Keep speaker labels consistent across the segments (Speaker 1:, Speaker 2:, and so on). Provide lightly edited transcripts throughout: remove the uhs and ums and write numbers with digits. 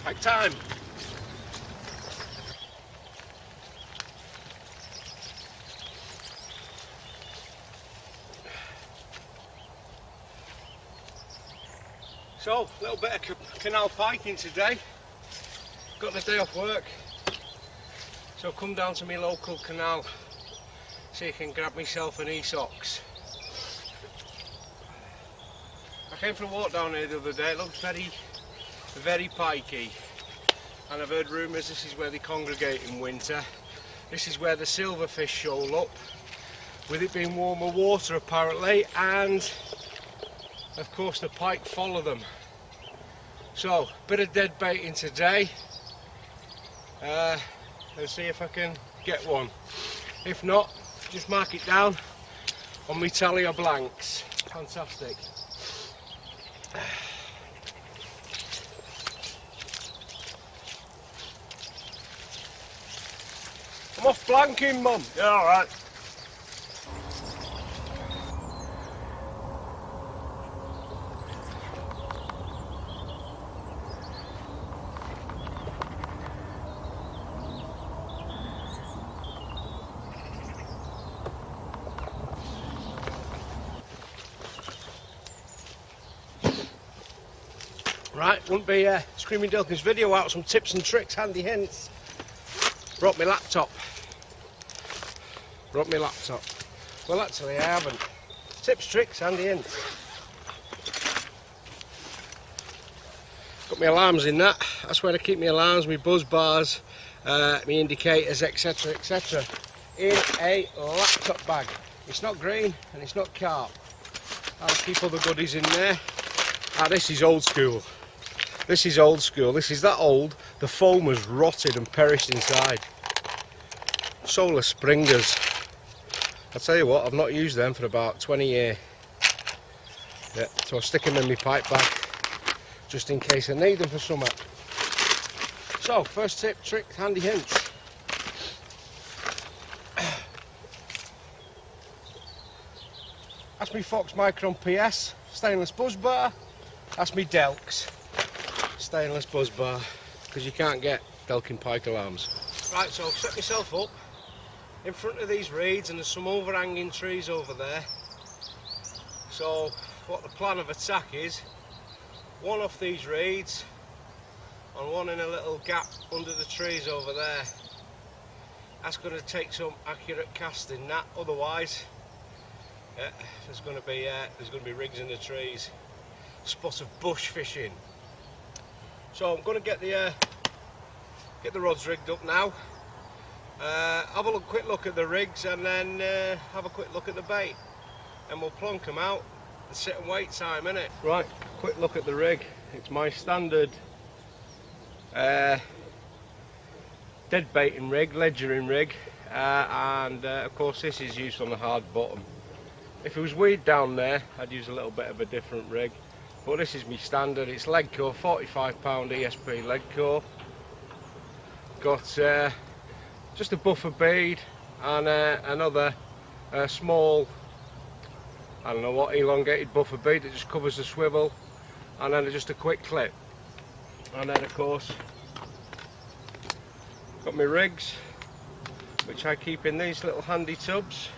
Speaker 1: Pike time! So, a little bit of canal piking today. Got the day off work. So come down to my local canal, see if I can grab myself an e-socks. I came for a walk down here the other day. It looks very pikey. And I've heard rumours this is where they congregate in winter. This is where the silverfish shoal up, with it being warmer water apparently, and of course the pike follow them. So, bit of dead baiting today. Let's see if I can get one. If not, just mark it down on my tally of blanks. Fantastic. I'm off blanking, Mum. Yeah, alright. Right, wouldn't be Screaming Dilkin's video out some tips and tricks, handy hints. Brought my laptop. Well, actually I haven't. Tips, tricks, handy hints. Got my alarms in that. That's where I keep my alarms, my buzz bars, my indicators, etc, etc. in a laptop bag. It's not green and it's not carp. I'll keep all the goodies in there. Ah, this is old school. This is old school. This is that old, the foam has rotted and perished inside. Solar Springers. I'll tell you what, I've not used them for about 20 years. Yeah, so I'll stick them in my pipe bag, just in case I need them for summer. So, first tip, trick, handy hints. That's my Fox Micron PS, stainless buzz bar. That's my Delks, stainless buzz bar, because you can't get Delkin pike alarms. Right, so I've set myself up in front of these reeds, and there's some overhanging trees over there. So what the plan of attack is, one off these reeds and one in a little gap under the trees over there. That's going to take some accurate casting, that, otherwise there's going to be rigs in the trees. Spot of bush fishing. So I'm going to get the rods rigged up now. Have a quick look at the rigs, and then have a quick look at the bait, and we'll plonk them out and sit and wait time, innit? Right, quick look at the rig. It's my standard dead baiting rig, ledgering rig, and of course this is used on the hard bottom. If it was weed down there, I'd use a little bit of a different rig, but this is my standard. It's leg core, 45 pound ESP leg core. Got just a buffer bead and another small, I don't know what, elongated buffer bead that just covers the swivel, and then just a quick clip. And then of course got my rigs, which I keep in these little handy tubs.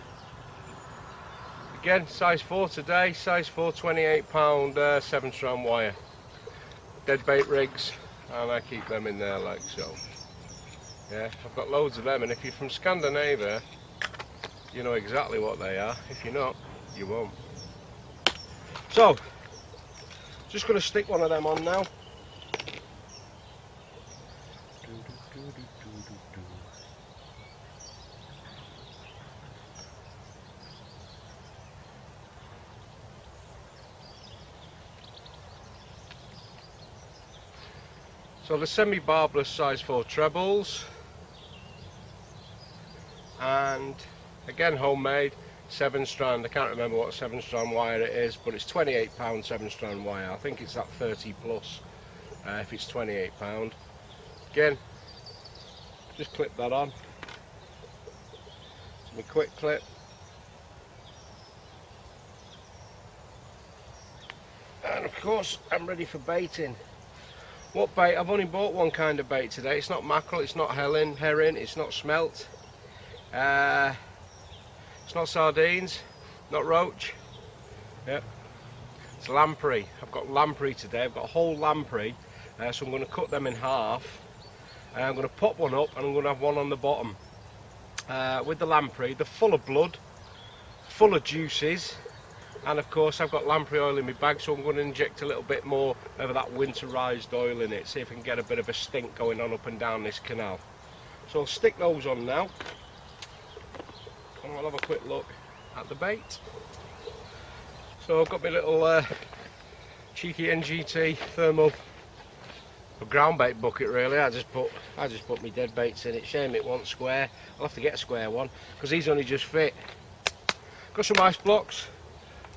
Speaker 1: Again, size 4 today, size 4, 28 pound 7 strand wire. Dead bait rigs, and I keep them in there like so. Yeah, I've got loads of them, and if you're from Scandinavia, you know exactly what they are. If you're not, you won't. So, just going to stick one of them on now. So the semi-barbless size 4 trebles, and again homemade, 7 strand. I can't remember what 7 strand wire it is, but it's 28 pound 7 strand wire. I think it's that 30 plus if it's 28 pound. Again, just clip that on. It's my quick clip. And of course I'm ready for baiting. What bait? I've only bought one kind of bait today. It's not mackerel, it's not herring, it's not smelt. It's not sardines, not roach. Yep. It's lamprey. I've got lamprey today. I've got a whole lamprey. So I'm going to cut them in half. I'm going to pop one up and I'm going to have one on the bottom. With the lamprey, they're full of blood, full of juices, and of course I've got lamprey oil in my bag, so I'm going to inject a little bit more of that winterized oil in it, see if I can get a bit of a stink going on up and down this canal. So I'll stick those on now and I'll have a quick look at the bait. So I've got my little cheeky NGT thermal ground bait bucket. Really, I just put my dead baits in it. Shame it wasn't square. I'll have to get a square one because these only just fit. Got some ice blocks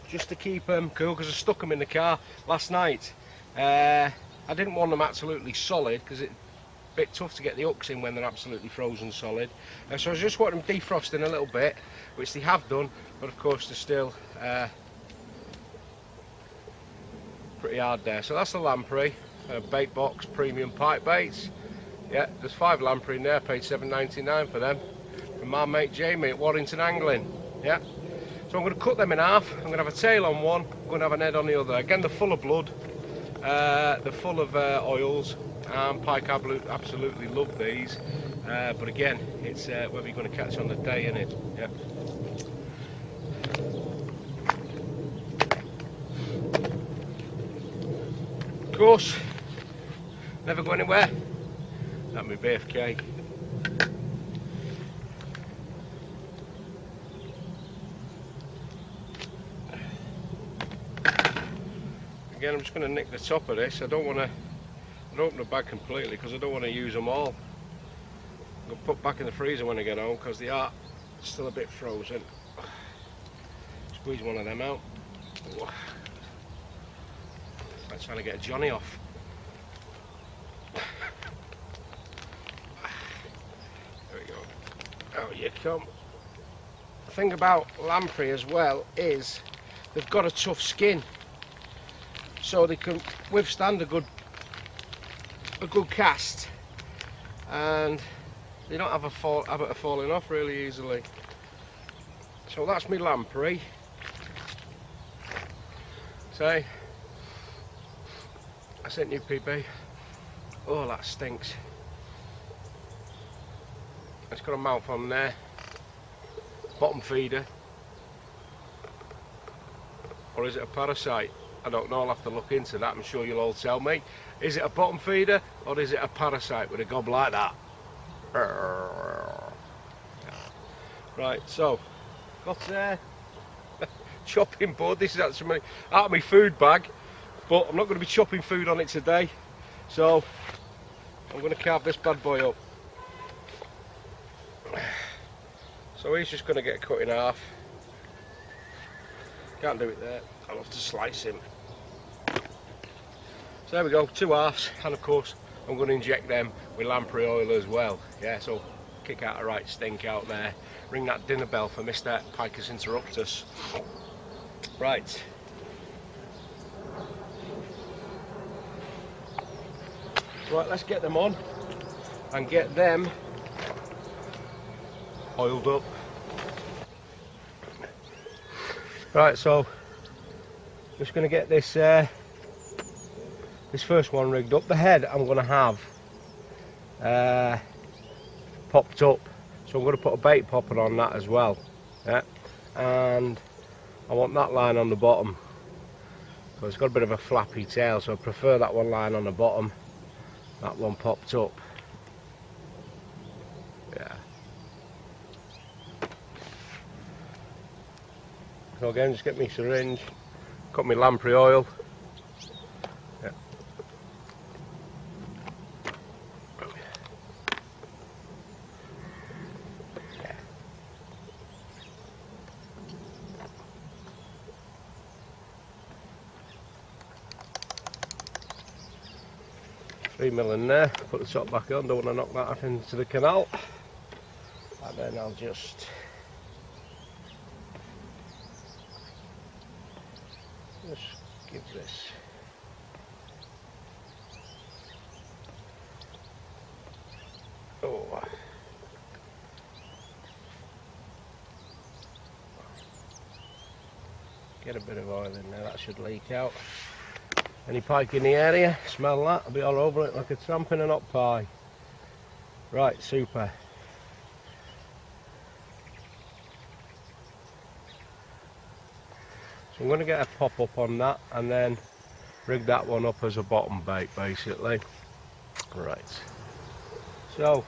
Speaker 1: just to keep them cool because I stuck them in the car last night. I didn't want them absolutely solid because it's a bit tough to get the hooks in when they're absolutely frozen solid. So I just want them defrosting a little bit, which they have done, but of course they're still pretty hard there. So that's the lamprey. Bait box premium pipe baits. Yeah, there's 5 lamprey in there. Paid $7.99 for them from my mate Jamie at Warrington Angling. Yeah, so I'm going to cut them in half. I'm going to have a tail on one, I'm going to have an head on the other. Again, they're full of blood, they're full of oils, and pike absolutely love these, but again, it's whether you're going to catch on the day, innit? Yeah. Of course, never go anywhere. That's my BFK. Again, I'm just going to nick the top of this. I don't open the bag completely because I don't want to use them all. I'm going to put back in the freezer when I get home because they are still a bit frozen. Squeeze one of them out. I'm trying to get a Johnny off. There we go. Oh, you come. The thing about lamprey as well is they've got a tough skin, so they can withstand a good cast, and they don't have a habit of falling off really easily. So that's my lamprey. Say, I sent you PB. Oh, that stinks. It's got a mouth on there. Bottom feeder. Or is it a parasite? I don't know, I'll have to look into that. I'm sure you'll all tell me. Is it a bottom feeder or is it a parasite with a gob like that? Right, so got chopping board. This is actually out of my food bag, but I'm not going to be chopping food on it today, so I'm going to carve this bad boy up. So he's just going to get cut in half. Can't do it there, I'll have to slice him. So there we go, 2 halves, and of course I'm going to inject them with lamprey oil as well. Yeah, so kick out a right stink out there. Ring that dinner bell for Mr. Picus Interruptus. Right. Right, let's get them on and get them oiled up. Right, so I'm just going to get this this first one rigged up. The head I'm going to have popped up, so I'm going to put a bait popper on that as well. Yeah, and I want that line on the bottom, so it's got a bit of a flappy tail, so I prefer that one lying on the bottom, that one popped up. Yeah. So again, just get me syringe, got my lamprey oil. Yeah. 3mm in there, put the top back on, don't want to knock that off into the canal. And then I'll just give this Get a bit of oil in there, that should leak out. Any pike in the area, smell that, I'll be all over it like a tramp in a hot pie. Right, super. So I'm going to get a pop up on that and then rig that one up as a bottom bait basically. Right. So,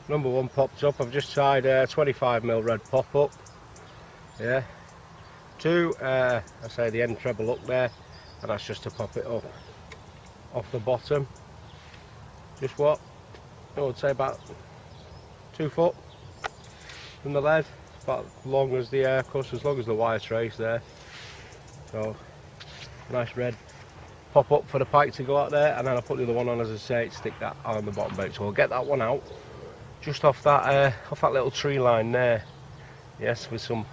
Speaker 1: number one popped up. I've just tied a 25mm red pop up. Yeah. Two, I say the end treble hook there, and that's just to pop it up off the bottom. Just what? I would say about 2 foot from the lead. About as long as the of course, as long as the wire trace there. So nice red pop up for the pike to go out there, and then I'll put the other one on, as I say, to stick that on the bottom bait. So I'll get that one out just off that little tree line there. Yes, with some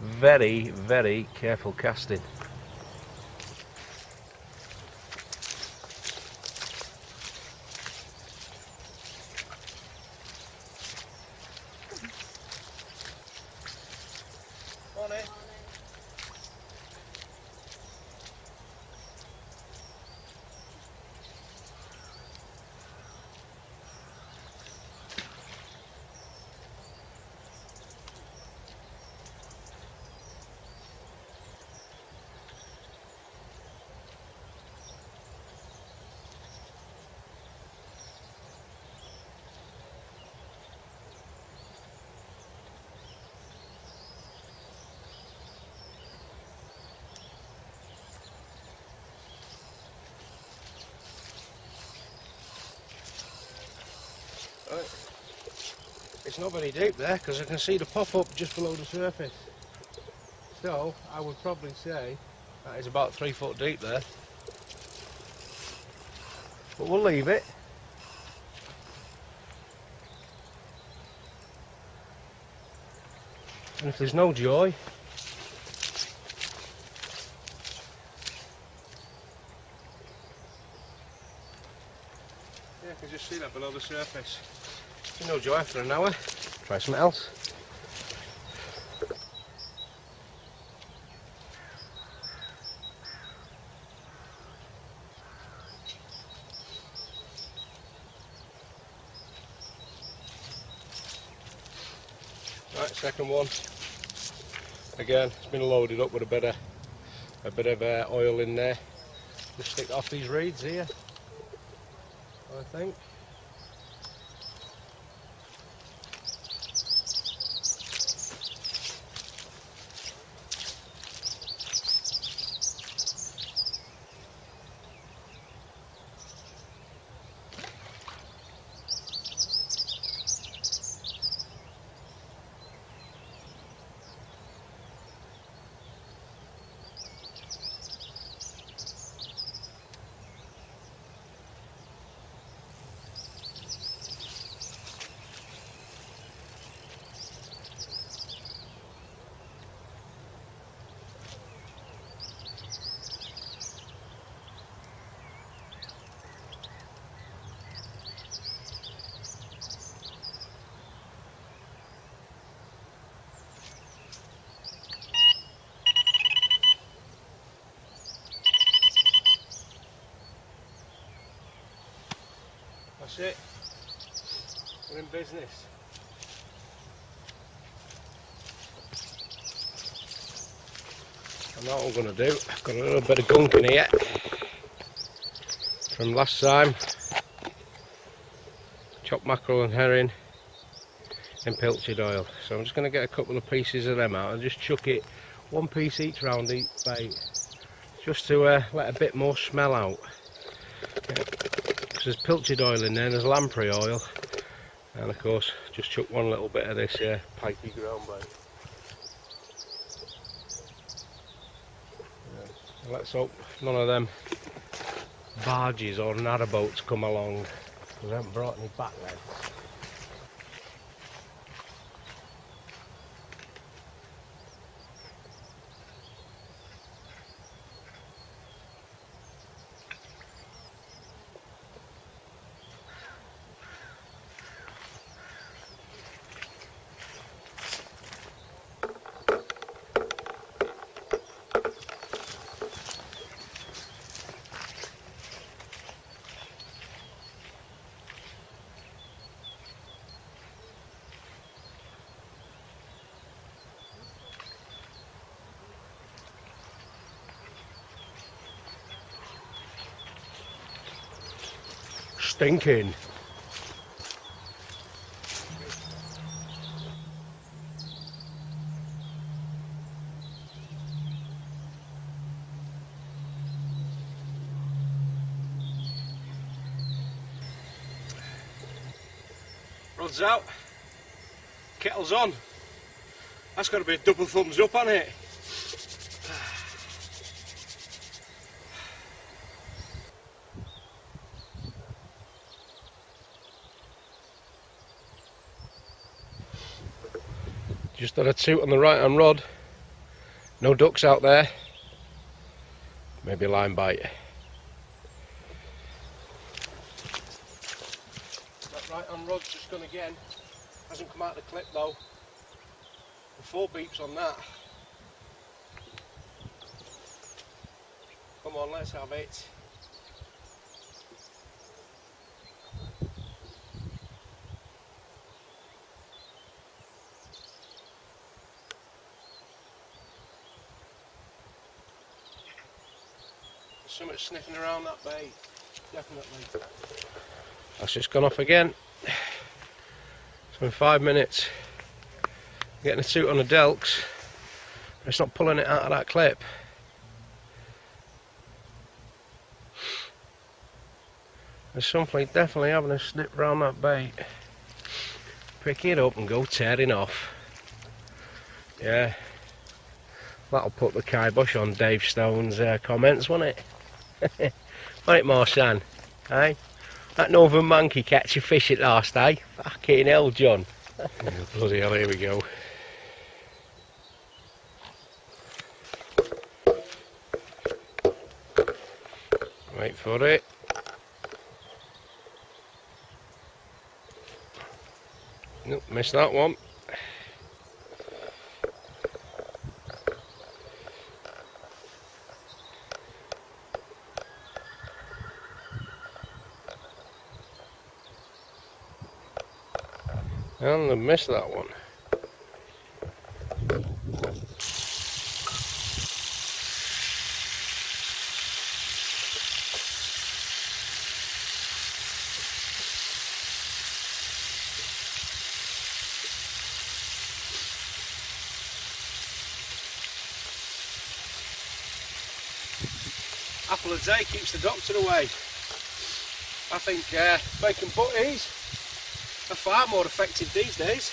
Speaker 1: very, very careful casting. On it. Right. It's not very deep there because I can see the pop up just below the surface. So I would probably say that is about 3 foot deep there. But we'll leave it. And if there's no joy, yeah, I can just see that below the surface. There's no joy after an hour. Try something else. Right, second one. Again, it's been loaded up with a bit of oil in there. Just stick off these reeds here, I think. That's it. We're in business. I know what I'm going to do. I've got a little bit of gunk in here from last time. Chopped mackerel and herring in pilchard oil. So I'm just going to get a couple of pieces of them out and just chuck it one piece each round each bait, just to let a bit more smell out. Because there's pilchard oil in there, and there's lamprey oil, and of course just chuck one little bit of this pikey ground bait. Let's hope none of them barges or narrowboats come along, because I haven't brought any back then. stinking. Rod's out, kettle's on. That's got to be a double thumbs up on it. Just had a toot on the right hand rod. No ducks out there. Maybe a line bite. That right hand rod's just gone again. Hasn't come out of the clip though. The 4 beeps on that. Come on, let's have it. There's something sniffing around that bait. Definitely. That's just gone off again. So in 5 minutes, getting a toot on the delks. It's not pulling it out of that clip. There's something definitely having a snip around that bait. Pick it up and go tearing off. Yeah, that'll put the kibosh on Dave Stone's comments, won't it? Right, Marsan? Hey? That northern monkey catch a fish at last, eh? Fucking hell, John. Yeah, bloody hell, here we go. Wait for it. Nope, missed that one. And I missed that one. Apple a day keeps the doctor away. I think bacon butties are far more effective these days.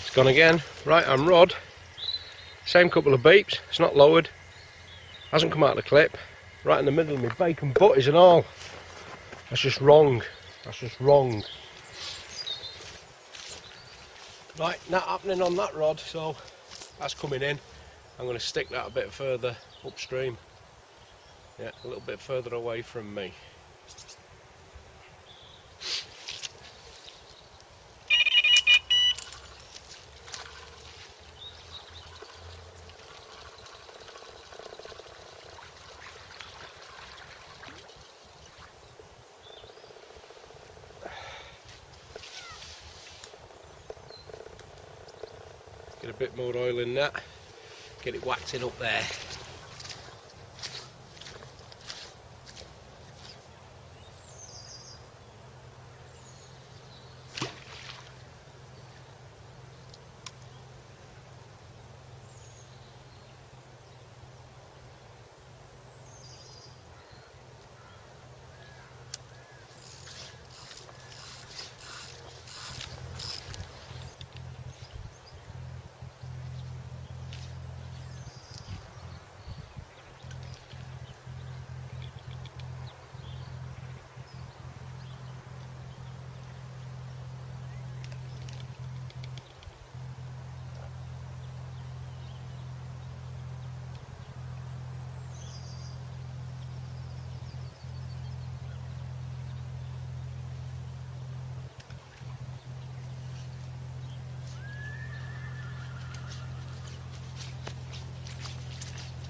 Speaker 1: It's gone again. Right hand rod. Same couple of beeps. It's not lowered. Hasn't come out of the clip. Right in the middle of me bacon butties and all. That's just wrong. That's just wrong. Right, not happening on that rod, so that's coming in. I'm going to stick that a bit further upstream. Yeah, a little bit further away from me. Get a bit more oil in that. Get it waxing up there.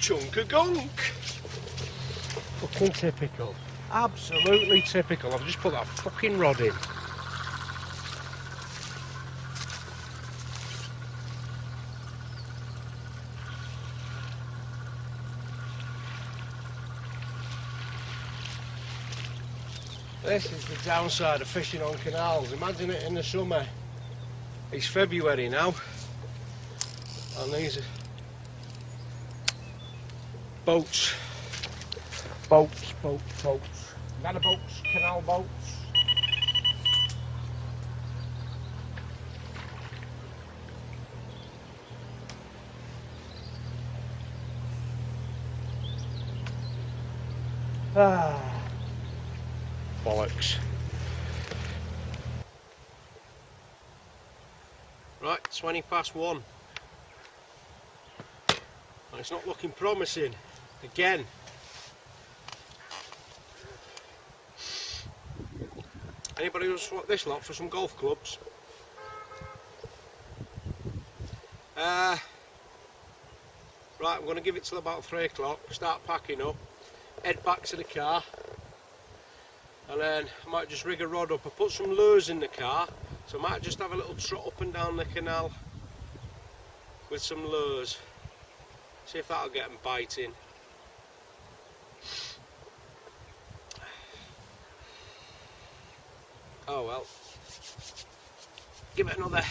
Speaker 1: Chunk of gunk. Fucking typical. Absolutely typical. I've just put that fucking rod in. This is the downside of fishing on canals. Imagine it in the summer. It's February now, and these are boats. Boats. Ladder boats, canal boats. Bollocks. Right, 20 past 1. And it's not looking promising. Again. Anybody who's swap this lot for some golf clubs? Right, I'm going to give it till about 3 o'clock, start packing up, head back to the car, and then I might just rig a rod up. I put some lures in the car, so I might just have a little trot up and down the canal with some lures. See if that'll get them biting. Oh well, give it another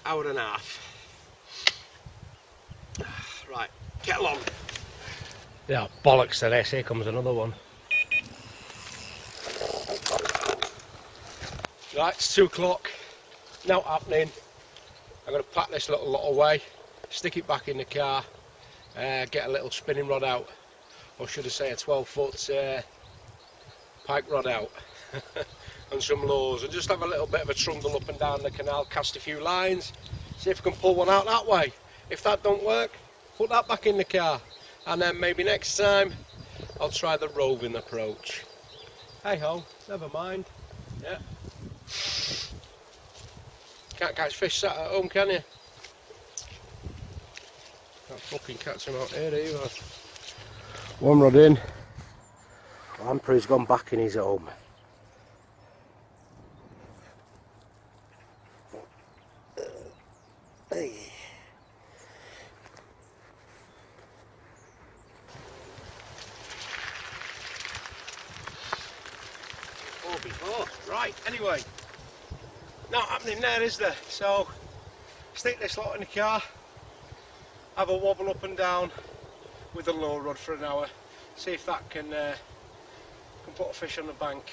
Speaker 1: hour and a half. Right, kettle on. Yeah, bollocks to this, here comes another one. Right, it's 2 o'clock, not happening. I'm going to pack this little lot away, stick it back in the car, get a little spinning rod out, or should I say a 12-foot pike rod out, and some lures, and just have a little bit of a trundle up and down the canal, cast a few lines, see if I can pull one out that way. If that don't work, put that back in the car, and then maybe next time I'll try the roving approach. Hey ho, never mind. Yeah. Can't catch fish sat at home, can you? Can't fucking catch them out here either. One rod in. Lamprey's gone back in his home. Hey. Before. Right, anyway, not happening there, is there? So, stick this lot in the car, have a wobble up and down with the lure rod for an hour, see if that can put a fish on the bank.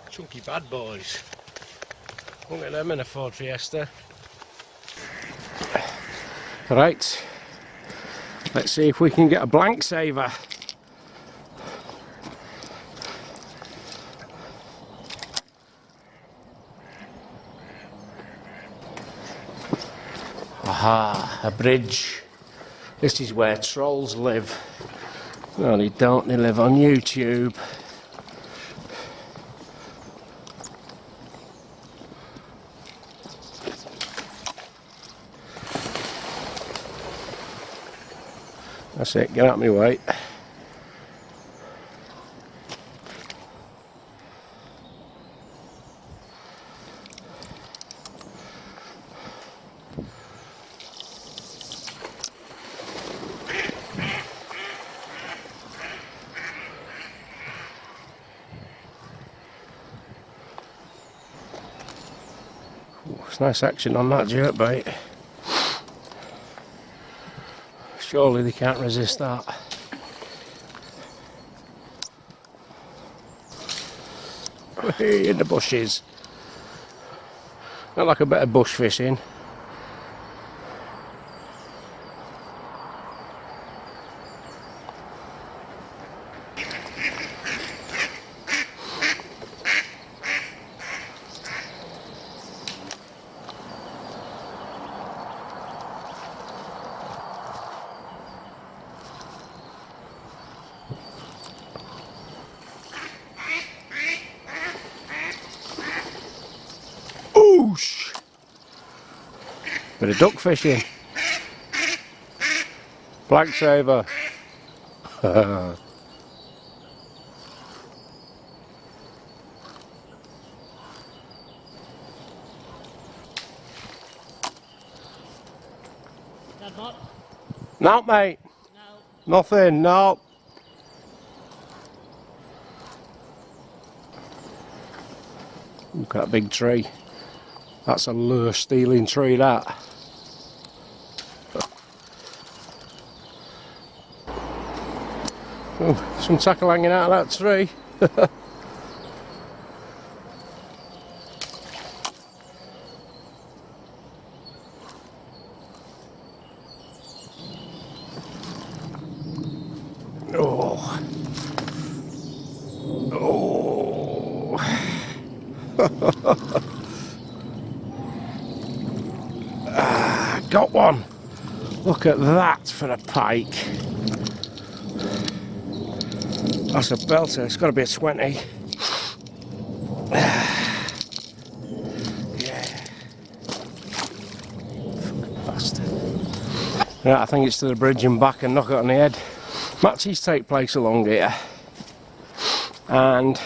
Speaker 1: Chunky bad boys. Won't get them in a Ford Fiesta. Right, let's see if we can get a blank saver. Aha, a bridge. This is where trolls live. No, they don't, they live on YouTube. That's it, get out of my way. Ooh, it's nice action on that jerkbait. Surely they can't resist that. In the bushes. Not like a bit of bush fishing. Oosh! Bit of duck fishing. Black saver. No, mate. No. Nothing, no. Look at that big tree. That's a lure stealing tree, that. Oh, some tackle hanging out of that tree. Oh. Oh. Got one. Look at that for a pike. That's a belter. It's got to be a 20. Yeah. Fucking bastard. Yeah, I think it's to the bridge and back and knock it on the head. Matches take place along here, and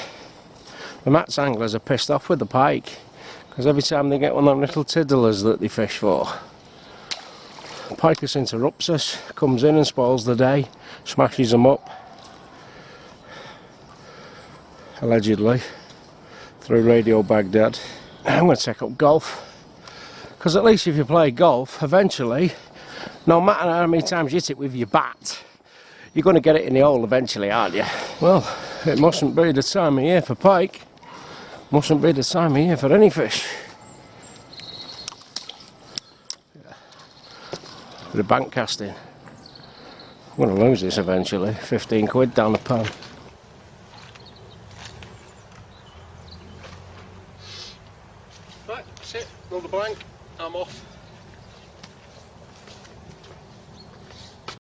Speaker 1: the Mats anglers are pissed off with the pike because every time they get one of them little tiddlers that they fish for, Picus interrupts us, comes in and spoils the day, smashes them up, allegedly, through Radio Baghdad. I'm going to take up golf, because at least if you play golf, eventually, no matter how many times you hit it with your bat, you're going to get it in the hole eventually, aren't you? Well, it mustn't be the time of year for pike. Mustn't be the time of year for any fish. Bit of bank casting. I'm going to lose this eventually. 15 quid down the pan. Right, that's it. Roll the blank. I'm off.